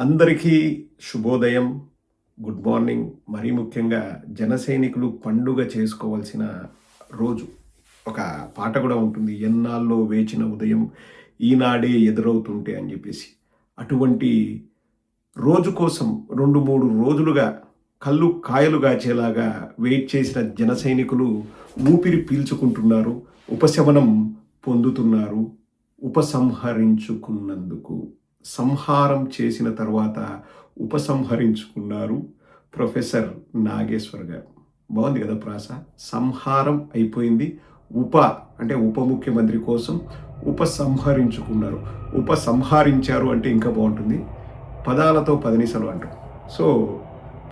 అందరికీ శుభోదయం, good morning. మరీ ముఖ్యంగా జన సైనికులు పండుగ చేసుకోవాల్సిన రోజు. ఒక పాట కూడా ఉంటుంది, ఎన్నాళ్ళలో వేచిన ఉదయం ఈనాడే ఎదురవుతుంటే అని చెప్పేసి. అటువంటి రోజు కోసం 2-3 రోజులుగా కళ్ళు కాయలు గాచేలాగా వెయిట్ చేసిన జన సైనికులు ఊపిరి పీల్చుకుంటున్నారు, ఉపశమనం పొందుతున్నారు. ఉపసంహరించుకున్నందుకు, సంహారం చేసిన తర్వాత ఉపసంహరించుకున్నారు ప్రొఫెసర్ నాగేశ్వర్ గారు. బాగుంది కదా ప్రాస? సంహారం అయిపోయింది, అంటే ఉప ముఖ్యమంత్రి కోసం ఉపసంహరించుకున్నారు. ఉపసంహరించారు అంటే ఇంకా బాగుంటుంది, పదాలతో పదనిసలు అంటారు. సో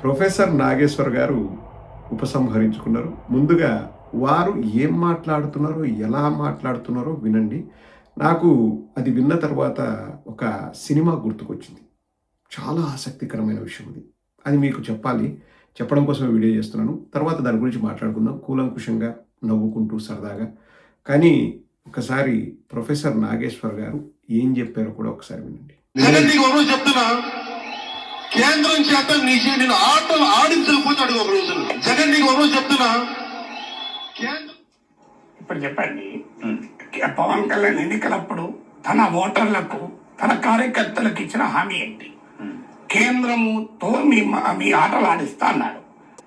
ప్రొఫెసర్ నాగేశ్వర్ గారు ఉపసంహరించుకున్నారు. ముందుగా వారు ఏం మాట్లాడుతున్నారో, ఎలా మాట్లాడుతున్నారో వినండి. నాకు అది విన్న తర్వాత ఒక సినిమా గుర్తుకొచ్చింది. చాలా ఆసక్తికరమైన విషయం అది మీకు చెప్పడం కోసం వీడియో చేస్తున్నాను. తర్వాత దాని గురించి మాట్లాడుకుందాం కూలంకుషంగా, నవ్వుకుంటూ సరదాగా. కానీ ఒకసారి ప్రొఫెసర్ నాగేశ్వర్ గారు ఏం చెప్పారో కూడా ఒకసారి వినండి. కేంద్రం చేత నేను ఆటలు ఆడించకపోతాడు ఒక రోజు. జగన్ నీకు ఒక రోజు చెప్తున్నా, ఇప్పుడు చెప్పండి, పవన్ కళ్యాణ్ ఎన్నికలప్పుడు తన ఓటర్లకు, తన కార్యకర్తలకు ఇచ్చిన హామీ ఏంటి? కేంద్రముతో మీ ఆటలు ఆడిస్తా అన్నాడు.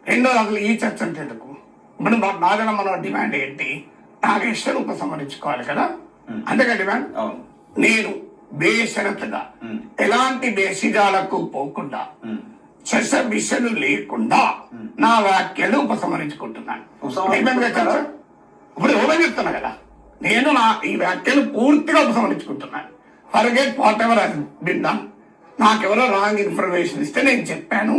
రెండో అసలు ఈ చర్చ ఎందుకు? ఇప్పుడు నాగన మన డిమాండ్ ఏంటి? నాగేశ్వర్ ఉపసంహరించుకోవాలి కదా, అంతేగా డిమాండ్. నేను బేషరతుగా ఎలాంటి బేసిజాలకు పోకుండా, చర్చలు లేకుండా నా వ్యాఖ్యలు ఉపసంహరించుకుంటున్నాను. ఇప్పుడు ఎవరో చెప్తున్నా కదా, నేను ఈ వ్యాఖ్యలు పూర్తిగా ఉపసంహరించుకుంటున్నాను. Forget whatever I been done. నాకెవరో రాంగ్ ఇన్ఫర్మేషన్ ఇస్తే నేను చెప్పాను,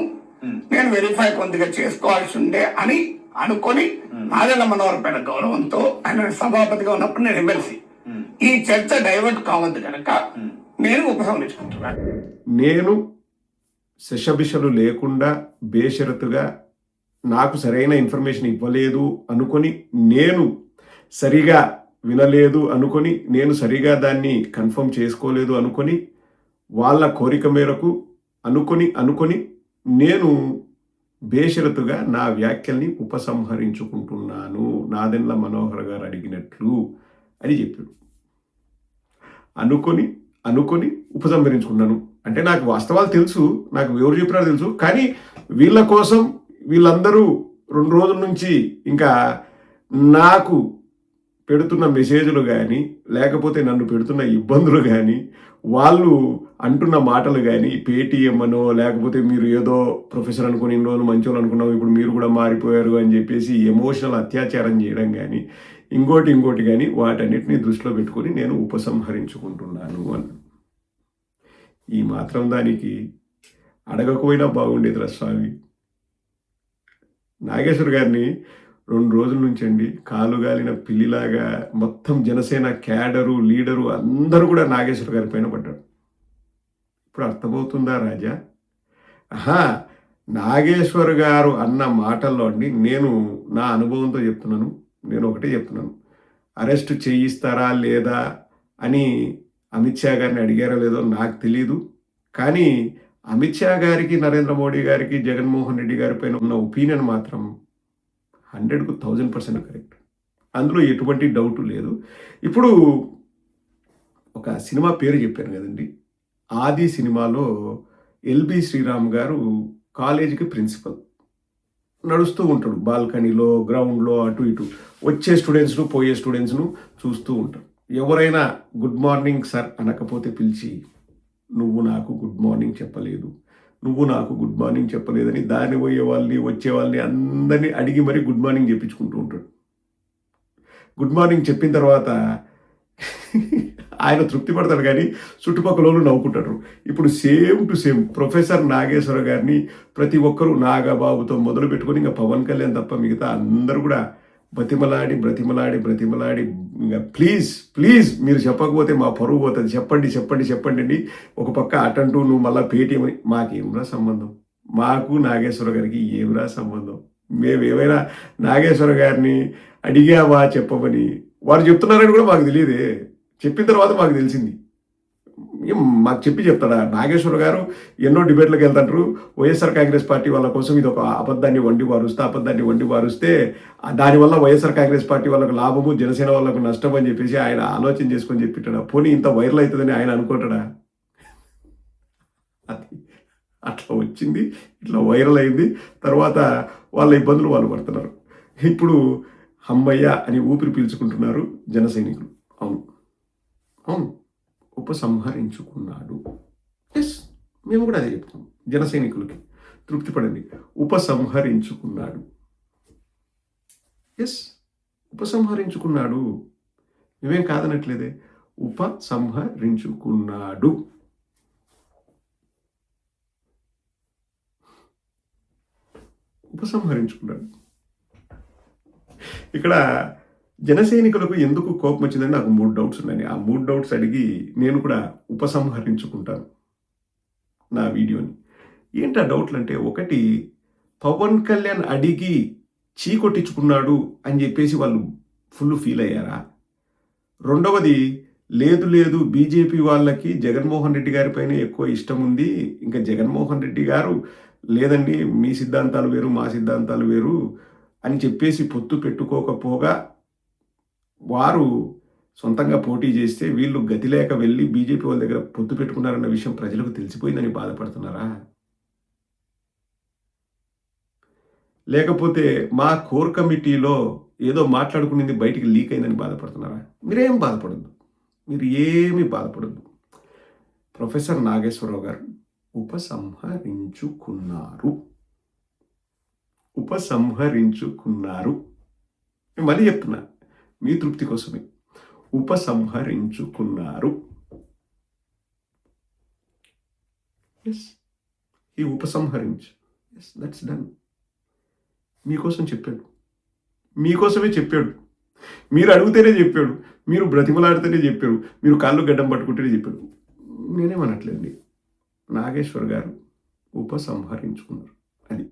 నేను వెరిఫై కొద్దిగా చేసుకోవాల్సి ఉండే అని అనుకొని నాదెళ్ల మనోహర్ పైన గౌరవంతో, ఆయన సభాపతిగా ఉన్నప్పుడు నేను ఎమ్మెల్సీ, ఈ చర్చ డైవర్ట్ కావద్దు కనుక నేను ఉపసంహరించుకుంటున్నాను. నేను శశబిషలు లేకుండా బేషరతుగా నాకు సరైన ఇన్ఫర్మేషన్ ఇవ్వలేదు అనుకొని, నేను సరిగా వినలేదు అనుకొని, నేను సరిగా దాన్ని కన్ఫర్మ్ చేసుకోలేదు అనుకొని, వాళ్ళ కోరిక మేరకు అనుకొని నేను బేషరతుగా నా వ్యాఖ్యల్ని ఉపసంహరించుకుంటున్నాను, నాదెండ్ల మనోహర్ గారు అడిగినట్లు అని చెప్పాడు. అనుకొని ఉపసంహరించుకున్నాను అంటే నాకు వాస్తవాలు తెలుసు, నాకు ఎవరు చెప్పినారో తెలుసు. కానీ వీళ్ళ కోసం వీళ్ళందరూ 2 రోజుల నుంచి ఇంకా నాకు పెడుతున్న మెసేజ్లు కానీ, లేకపోతే నన్ను పెడుతున్న ఇబ్బందులు కానీ, వాళ్ళు అంటున్న మాటలు కానీ, పేటీఎం అనో, లేకపోతే మీరు ఏదో ప్రొఫెసర్ అనుకుని ఇన్ని రోజులు మంచోళ్ళు అనుకున్నాం, ఇప్పుడు మీరు కూడా మారిపోయారు అని చెప్పేసి ఎమోషనల్ అత్యాచారం చేయడం కానీ, ఇంకోటి కానీ, వాటన్నిటిని దృష్టిలో పెట్టుకొని నేను ఉపసంహరించుకుంటున్నాను అన్నాను. ఈ మాత్రం దానికి అడగకపోయినా బాగుండేదిరా స్వామి. నాగేశ్వర్ గారిని 2 రోజుల నుంచి అండి కాలుగాలిన పిల్లిలాగా మొత్తం జనసేన క్యాడరు, లీడరు అందరూ కూడా నాగేశ్వర్ గారి పైన పడ్డాడు. ఇప్పుడు అర్థమవుతుందా రాజా? నాగేశ్వర్ గారు అన్న మాటల్లో అండి, నేను నా అనుభవంతో చెప్తున్నాను. నేను ఒకటే చెప్తున్నాను, అరెస్ట్ చేయిస్తారా లేదా అని అమిత్ షా గారిని అడిగారో లేదో నాకు తెలీదు. కానీ అమిత్ షా గారికి, నరేంద్ర మోడీ గారికి, జగన్మోహన్ రెడ్డి గారి పైన ఉన్న ఒపీనియన్ మాత్రం 100కు 1000% కరెక్ట్. అందులో ఎటువంటి డౌటు లేదు. ఇప్పుడు ఒక సినిమా పేరు చెప్పాను కదండి, ఆది సినిమాలో ఎల్బి శ్రీరామ్ గారు కాలేజీకి ప్రిన్సిపల్, నడుస్తూ ఉంటాడు బాల్కనీలో, గ్రౌండ్లో, అటు ఇటు వచ్చే స్టూడెంట్స్ను, పోయే స్టూడెంట్స్ను చూస్తూ ఉంటాడు. ఎవరైనా గుడ్ మార్నింగ్ సార్ అనకపోతే పిలిచి, నువ్వు నాకు గుడ్ మార్నింగ్ చెప్పలేదని దాని పోయే వాళ్ళని, వచ్చే వాళ్ళని అందరినీ అడిగి మరీ గుడ్ మార్నింగ్ చెప్పించుకుంటూ ఉంటాడు. గుడ్ మార్నింగ్ చెప్పిన తర్వాత ఆయన తృప్తి పడతాడు, కానీ చుట్టుపక్కల వాళ్ళు నవ్వుకుంటారు. ఇప్పుడు same to same professor Nageswara గారిని ప్రతి ఒక్కరూ నాగబాబుతో మొదలు పెట్టుకొని ఇంకా పవన్ కళ్యాణ్ తప్ప మిగతా అందరూ కూడా బ్రతిమలాడి ఇంకా ప్లీజ్ మీరు చెప్పకపోతే మా పరువు పోతుంది, చెప్పండి అండి. ఒక పక్క అటంటూ నువ్వు మళ్ళీ పేటీఎం, మాకేమరా సంబంధం? మాకు నాగేశ్వర గారికి ఏమిరా సంబంధం? మేము ఏమైనా నాగేశ్వర గారిని అడిగావా చెప్పమని? వారు చెప్తున్నారని కూడా మాకు తెలియదే, చెప్పిన తర్వాత మాకు తెలిసింది. ఏం మాకు చెప్తాడా? నాగేశ్వర గారు ఎన్నో డిబేట్లకు వెళ్తాంటారు. వైఎస్ఆర్ కాంగ్రెస్ పార్టీ వాళ్ళ కోసం ఇది ఒక అబద్ధాన్ని వండి వారుస్తే దానివల్ల వైఎస్ఆర్ కాంగ్రెస్ పార్టీ వాళ్ళకు లాభము, జనసేన వాళ్ళకు నష్టం అని చెప్పేసి ఆయన ఆలోచన చేసుకొని చెప్పిట్టాడా? పోనీ ఇంత వైరల్ అవుతుందని ఆయన అనుకుంటాడా? అది అట్లా వచ్చింది, ఇట్లా వైరల్ అయింది. తర్వాత వాళ్ళ ఇబ్బందులు వాళ్ళు పడుతున్నారు. ఇప్పుడు హమ్మయ్య అని ఊపిరి పీల్చుకుంటున్నారు జన సైనికులు. అవును, ఉపసంహరించుకున్నాడు. ఎస్, మేము కూడా అదే చెప్తాం జన సైనికులకి, తృప్తి పడండి. ఉపసంహరించుకున్నాడు. ఎస్, ఉపసంహరించుకున్నాడు. మేమేం కాదనట్లేదే. ఉపసంహరించుకున్నాడు. ఉపసంహరించుకున్నాడు. ఇక్కడ జనసైనికులకు ఎందుకు కోపం వచ్చిందని నాకు 3 డౌట్స్ ఉన్నాయి. ఆ 3 డౌట్స్ అడిగి నేను కూడా ఉపసంహరించుకుంటాను నా వీడియోని. ఏంటి ఆ డౌట్లు అంటే, ఒకటి, పవన్ కళ్యాణ్ అడిగి చీకొట్టించుకున్నాడు అని చెప్పేసి వాళ్ళు ఫుల్ ఫీల్ అయ్యారా? రెండవది, లేదు బీజేపీ వాళ్ళకి జగన్మోహన్ రెడ్డి గారి పైన ఎక్కువ ఇష్టం ఉంది, ఇంకా జగన్మోహన్ రెడ్డి గారు లేదండి మీ సిద్ధాంతాలు వేరు మా సిద్ధాంతాలు వేరు అని చెప్పేసి పొత్తు పెట్టుకోకపోగా వారు సొంతంగా పోటీ చేస్తే వీళ్ళు గతి లేక వెళ్ళి బీజేపీ వాళ్ళ దగ్గర పొత్తు పెట్టుకున్నారన్న విషయం ప్రజలకు తెలిసిపోయిందని బాధపడుతున్నారా? లేకపోతే మా కోర్ కమిటీలో ఏదో మాట్లాడుకునేది బయటికి లీక్ అయిందని బాధపడుతున్నారా? మీరేం బాధపడద్దు, మీరు ఏమీ బాధపడద్దు. ప్రొఫెసర్ నాగేశ్వరరావు గారు ఉపసంహరించుకున్నారు. నేను మళ్ళీ చెప్తున్నా మీ తృప్తి కోసమే. ఉపసంహరించుకున్నారు. ఎస్, ఈ ఉపసంహరించు. Yes, that's done. మీకోసం చెప్పాడు, మీకోసమే చెప్పాడు. మీరు అడిగితేనే చెప్పాడు, మీరు బ్రతిమలాడితేనే చెప్పాడు, మీరు కాళ్ళు గడ్డం పట్టుకుంటేనే చెప్పాడు. నేనేమనట్లేదండి. నాగేశ్వర్ గారు ఉపసంహరించుకున్నారు. అది